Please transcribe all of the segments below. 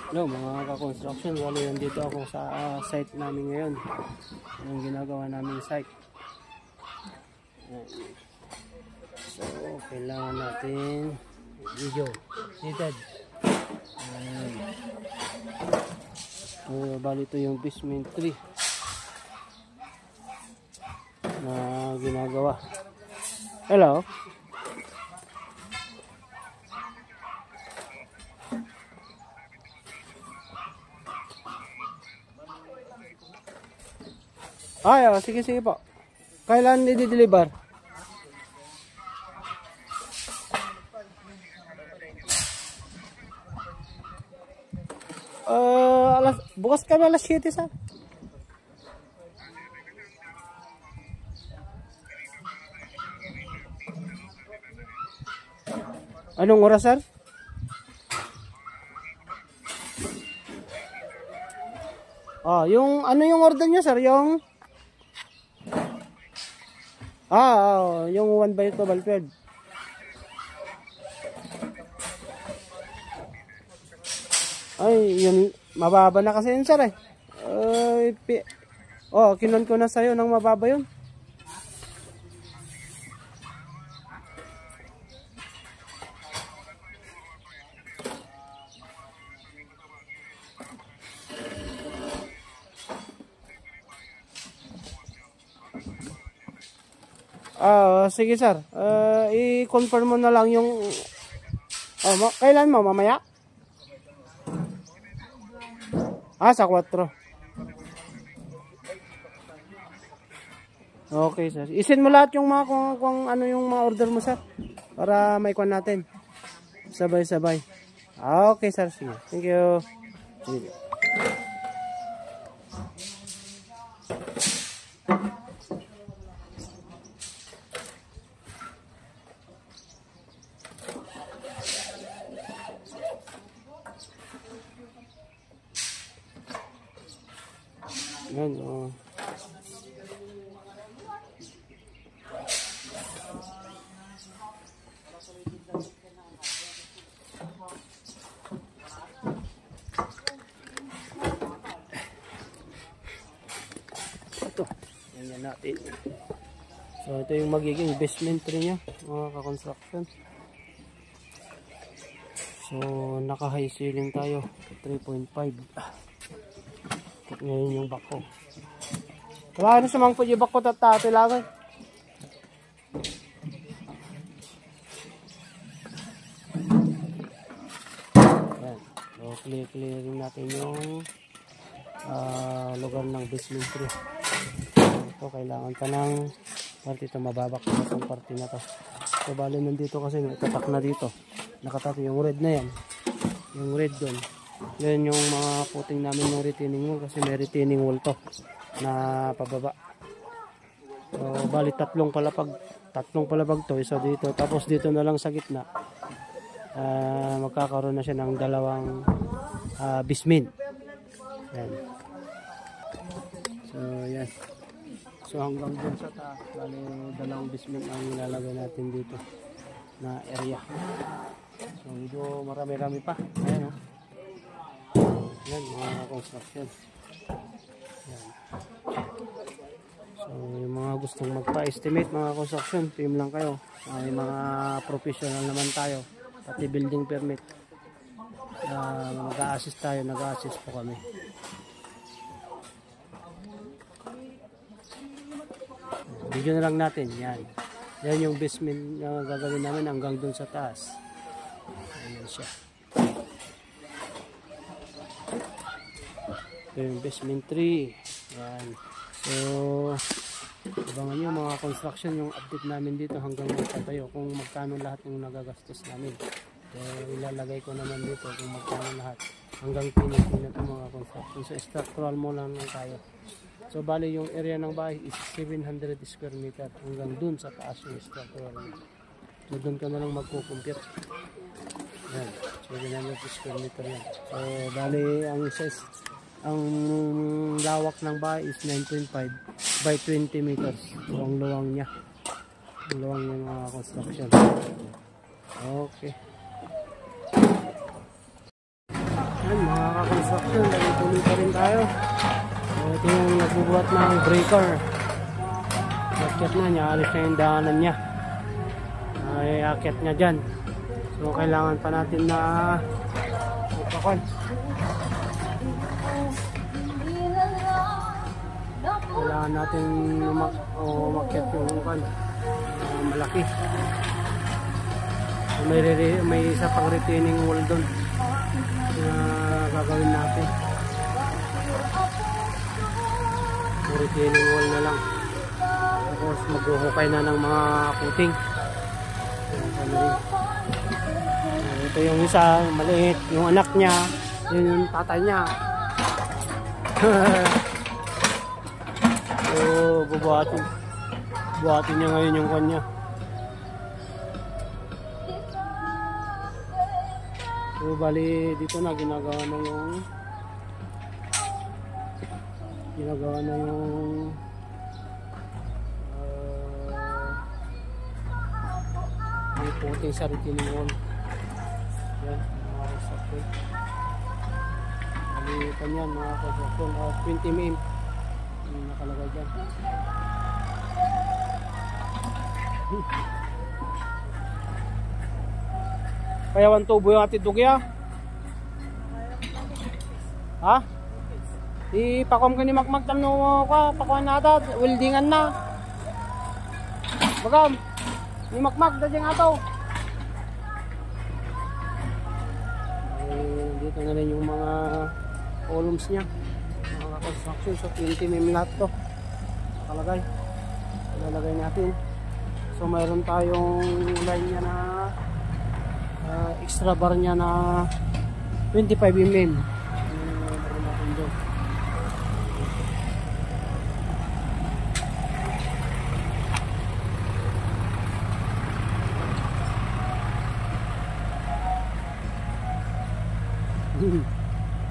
Hello mga ka-construction, wala nandito ako sa site namin ngayon. Yung ginagawa namin site. So, kailangan natin video. Seated. So, bali ito yung basement 3 na ginagawa. Hello. Ay, sige po. Kailan i-deliver? Bukas kami alas 7 sa. Anong oras, sir? Yung ano yung order niyo, sir? Yung yung 1x2 Valped. Ay, yun mababa na kasi yun, sir eh. Kinon ko na sa'yo ng mababa yun. Sige sir. I-confirm mo na lang yung kailan mo? Mamaya? Sa 4. Okay sir. Isin mo lahat yung mga kung ano yung mga order mo sir. Para may kuha natin. Sabay-sabay. Okay sir. Sige. Thank you. Sige. Yan, ito, yan natin. So ito yung magiging basement rin niya, mga ka-construction. So naka high ceiling tayo, 3.5. Ngayon yung bako. Wala na sa mga yung bako tatatilangan. Yan. So clearing natin yung lugar ng basement 3. Ito kailangan pa ng parte ito, mababak na itong parte na to. So bali nandito kasi nakatak na dito. Nakatak yung red na yan. Yung red doon. Yan yung mga puting namin yung retaining wall kasi may retaining wall to na pababa. So bali tatlong palapag to, isa dito tapos dito na lang sa gitna. Magkakaroon na siya ng dalawang basement. Yan. So yan. So hanggang dun sa taas, bali dalawang basement ang ilalagay natin dito na area. So medyo marami-rami pa. Ayan yan mga construction. Yan. So yung mga gustong magpa-estimate mga construction, PM lang kayo. May mga professional naman tayo, pati building permit. Mag-a-assist tayo, nag-a-assist po kami. Video na lang natin. Yan yung basement na gagawin namin hanggang dun sa taas. Ayan siya. Yung basement 3. Yan. So abangan nyo mga construction yung update namin dito hanggang magtatayo kung magkano lahat yung nagagastos namin. So ilalagay ko naman dito kung magkano lahat hanggang finish na ito mga construction. So structural mo lang tayo. So bali yung area ng bahay is 700 square meter hanggang dun sa taas yung structural. So dun ka na lang magkukumpir. Yan. 700 square meter yan. So bali ang size, ang lawak ng bahay is 9.5 by 20 meters. So ang luwang niya. Ang luwang ng construction. Okay. Yan, mga ka-construction, tuloy pa rin tayo. So, ito yung nagbubuhat ng breaker. Akyat na niya, alis na yung daanan niya. Ay, akyat niya dyan. So, kailangan pa natin na upakon. Kailangan natin umakyat yung ukan. Malaki. So, may isa pang retaining wall doon na gagawin natin. So, retaining wall na lang. Tapos maghuhukay na ng mga puting. Ito yung isa, maliit. Yung anak niya, yun yung tatay niya. So, buhatin niya ngayon yung kanya. So, bali dito na ginagawa na yung yung puting sa retaining wall. Yan, mga construction. Balikan yan mga construction. 20 mm yung nakalagay dyan. Kaya 1 tubo yung atid dugya. Ha? Ipakom ka ni Makmak tam no ka, pakuan na ata, weldingan na. Bagam. Ni Makmak dadyang ato. Dito na rin yung mga columns niya. Mga construction, so 20 mm lahat to. Nakalagay. Ilalagay natin. So mayroon tayong line niya na extra bar niya na 25 mm.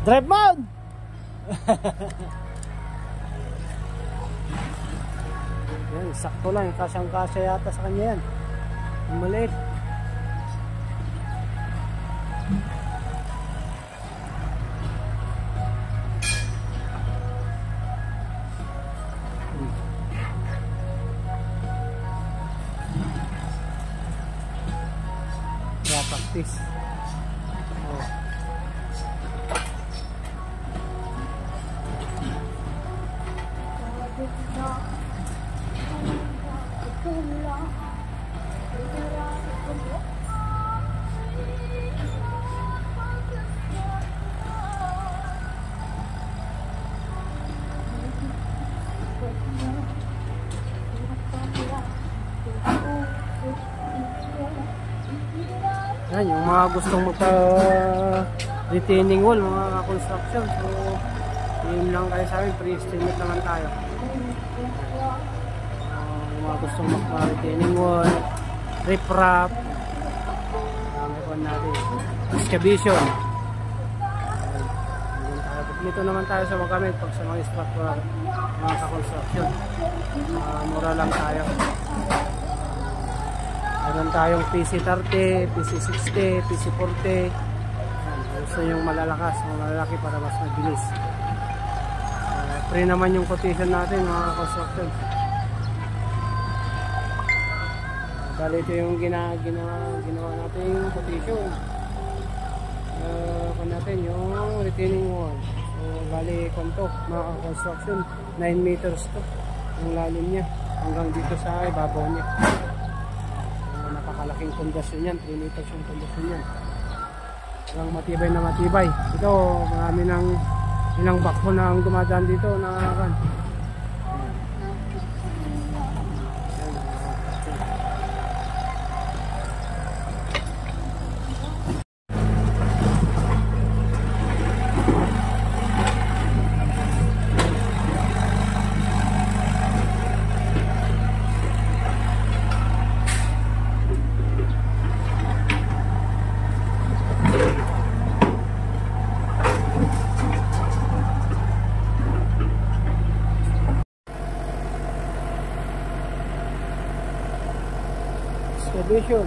Drive mode! Yan, sakto lang. Kasyang-kasya yata sa kanya yan. Maliit. Kaya practice. Yan, yung mga gustong magpa-retaining wall, mga construction. So, yun lang kayo sa amin, pre-estimate naman tayo. Yung mga gustong magpa-retaining wall, rip-wrap, may kuhan natin, excavation. Dito naman tayo sa magamit pag sa mga structural, mga ka-construction. Mura lang tayo. Meron tayong PC30, PC60, PC40. Gusto yung malalakas, malalaki para mas mabilis. Free naman yung quotation natin mga construction. Bali ito yung ginawa natin yung quotation. Kung natin yung retaining wall. So bali konto mga construction, 9 meters to yung lalim niya hanggang dito sa ibabaw niya. Napakalaking pundasyon yan, 3 meters yung pundasyon yan. Walang matibay na matibay. Ito, marami ng ilang bakho na ang dumadaan dito na kan. Excavation.